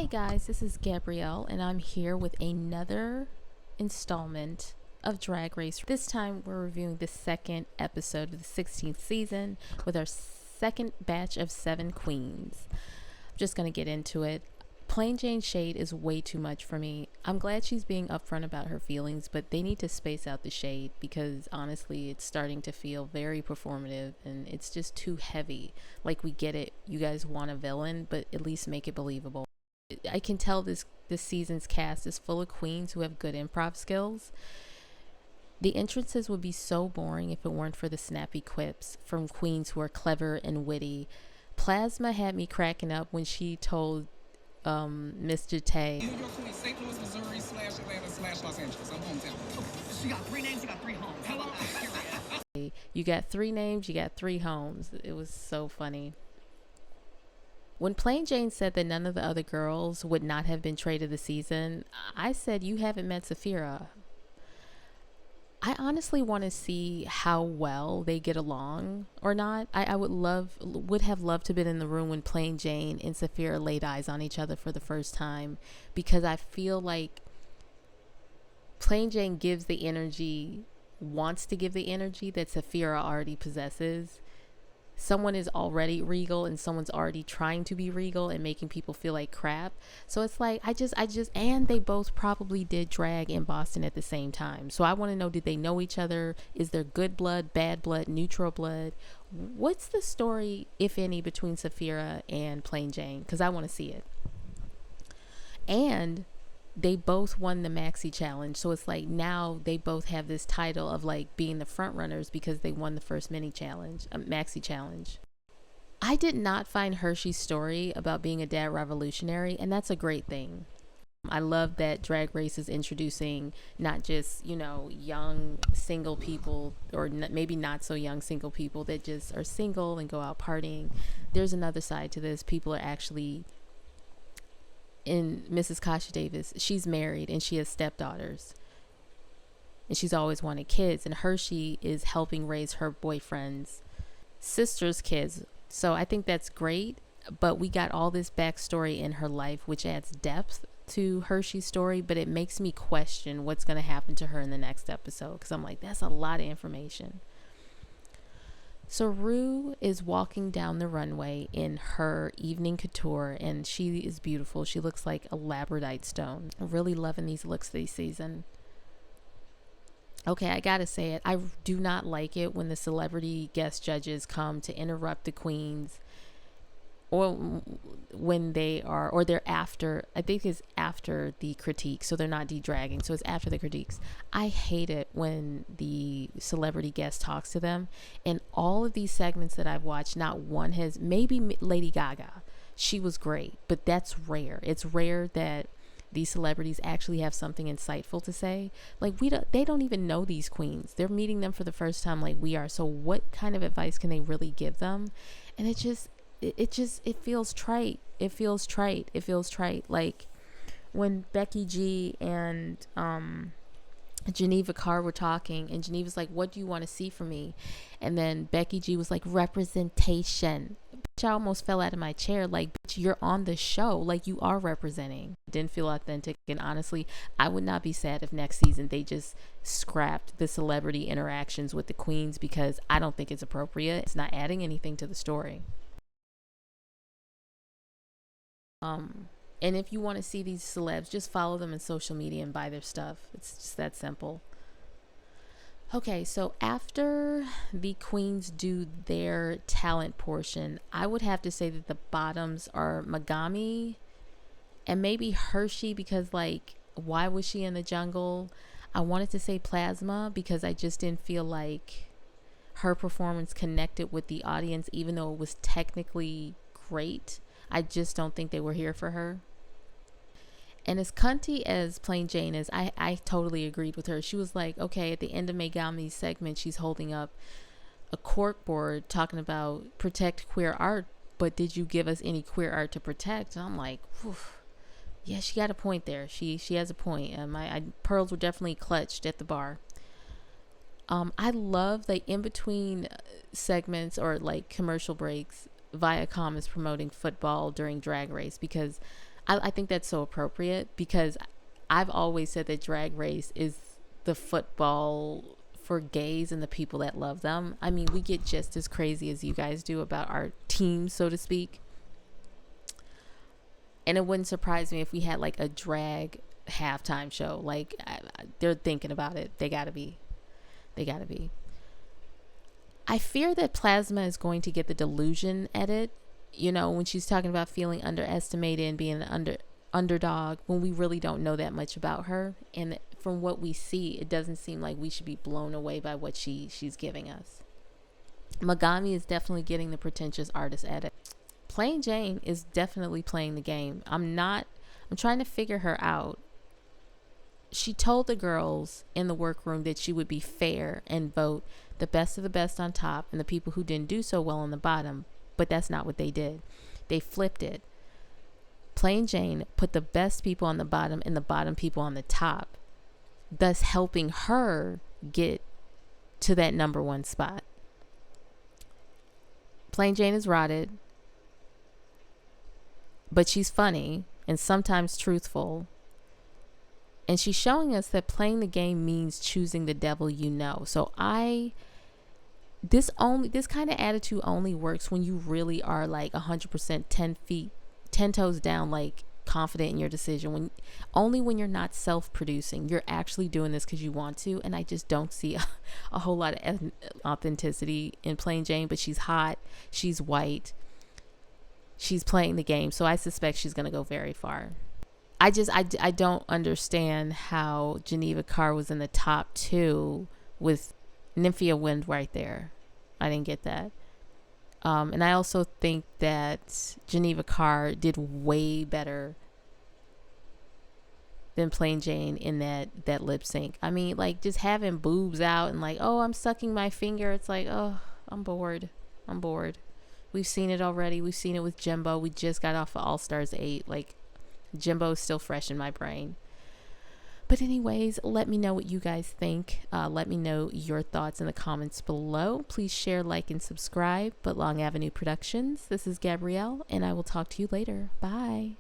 Hey guys, this is Gabrielle, and I'm here with another installment of Drag Race. This time we're reviewing the second episode of the 16th season with our second batch of 7 queens. I'm just going to get into it. Plain Jane shade is way too much for me. I'm glad she's being upfront about her feelings, but they need to space out the shade because honestly, it's starting to feel very performative and it's just too heavy. Like, we get it, you guys want a villain, but at least make it believable. I can tell this season's cast is full of queens who have good improv skills. The entrances would be so boring if it weren't for the snappy quips from queens who are clever and witty. Plasma had me cracking up when she told Mr. Tay, New York City, St. Louis, Missouri, / Atlanta, / Los Angeles. I'm hometown. She got 3 names, she got 3 homes. Hello? you got 3 names, you got 3 homes. It was so funny. When Plain Jane said that none of the other girls would not have been traded the season, I said, you haven't met Saphira. I honestly want to see how well they get along or not. I would have loved to have been in the room when Plain Jane and Saphira laid eyes on each other for the first time, because I feel like Plain Jane wants to give the energy that Saphira already possesses. Someone is already regal and someone's already trying to be regal and making people feel like crap. So it's like, and they both probably did drag in Boston at the same time. So I want to know, did they know each other? Is there good blood, bad blood, neutral blood? What's the story, if any, between Saphira and Plain Jane? Because I want to see it. And they both won the Maxi Challenge. So it's like now they both have this title of like being the front runners because they won the first Maxi Challenge. I did not find Hershey's story about being a dad revolutionary, and that's a great thing. I love that Drag Race is introducing not just, young single people or maybe not so young single people that just are single and go out partying. There's another side to this. People are actually, in Mrs. Kasha Davis, she's married and she has stepdaughters and she's always wanted kids, and Hershey is helping raise her boyfriend's sister's kids. So I think that's great, but we got all this backstory in her life which adds depth to Hershey's story, but it makes me question what's going to happen to her in the next episode, because I'm like, that's a lot of information. So Rue is walking down the runway in her evening couture, and she is beautiful. She looks like a labradorite stone. I'm really loving these looks this season. Okay, I gotta say it. I do not like it when the celebrity guest judges come to interrupt the queens, or when they're after, I think it's after the critique, so they're not de-dragging, so it's after the critiques. I hate it when the celebrity guest talks to them. And all of these segments that I've watched, not one has, maybe Lady Gaga, she was great, but that's rare. It's rare that these celebrities actually have something insightful to say. Like, they don't even know these queens. They're meeting them for the first time like we are. So what kind of advice can they really give them? And it feels trite. It feels trite. Like when Becky G and Geneva Carr were talking, and Geneva's like, what do you want to see from me? And then Becky G was like, representation. Bitch, I almost fell out of my chair. Like, bitch, you're on the show. Like, you are representing. Didn't feel authentic. And honestly, I would not be sad if next season they just scrapped the celebrity interactions with the queens, because I don't think it's appropriate. It's not adding anything to the story. And if you want to see these celebs, just follow them on social media and buy their stuff. It's just that simple. Okay, so after the queens do their talent portion, I would have to say that the bottoms are Megami and maybe Hershey, because like, why was she in the jungle? I wanted to say Plasma because I just didn't feel like her performance connected with the audience, even though it was technically great. I just don't think they were here for her. And as cunty as Plain Jane is, I totally agreed with her. She was like, okay, at the end of Megami's segment, she's holding up a cork board talking about protect queer art, but did you give us any queer art to protect? And I'm like, whew. Yeah, she got a point there. She has a point. My pearls were definitely clutched at the bar. I love the in between segments or like commercial breaks, Viacom is promoting football during Drag Race, because I think that's so appropriate because I've always said that Drag Race is the football for gays and the people that love them. I mean, we get just as crazy as you guys do about our team, so to speak. And it wouldn't surprise me if we had like a drag halftime show. Like, they're thinking about it. They gotta be. They gotta be. I fear that Plasma is going to get the delusion edit, you know, when she's talking about feeling underestimated and being an underdog when we really don't know that much about her. And from what we see, it doesn't seem like we should be blown away by what she's giving us. Megami is definitely getting the pretentious artist edit. Plain Jane is definitely playing the game. I'm trying to figure her out. She told the girls in the workroom that she would be fair and vote the best of the best on top and the people who didn't do so well on the bottom. But that's not what they did. They flipped it. Plain Jane put the best people on the bottom and the bottom people on the top, thus helping her get to that number one spot. Plain Jane is rotted, but she's funny and sometimes truthful. And she's showing us that playing the game means choosing the devil you know. So this kind of attitude only works when you really are like 100% 10 toes down, like confident in your decision. When you're not self-producing, you're actually doing this because you want to. And I just don't see a whole lot of authenticity in Plain Jane. But she's hot, she's white, she's playing the game, so I suspect she's gonna go very far. I don't understand how Geneva Carr was in the top 2 with Nymphia Wind right there. I didn't get that. And I also think that Geneva Carr did way better than Plain Jane in that lip sync. I mean, like, just having boobs out and like, oh, I'm sucking my finger. It's like, oh, I'm bored. We've seen it already. We've seen it with Jimbo. We just got off of All Stars 8. Like, Jimbo is still fresh in my brain. But anyways, let me know what you guys think. Let me know your thoughts in the comments below. Please share, like, and subscribe. But Long Avenue Productions, this is Gabrielle, and I will talk to you later. Bye.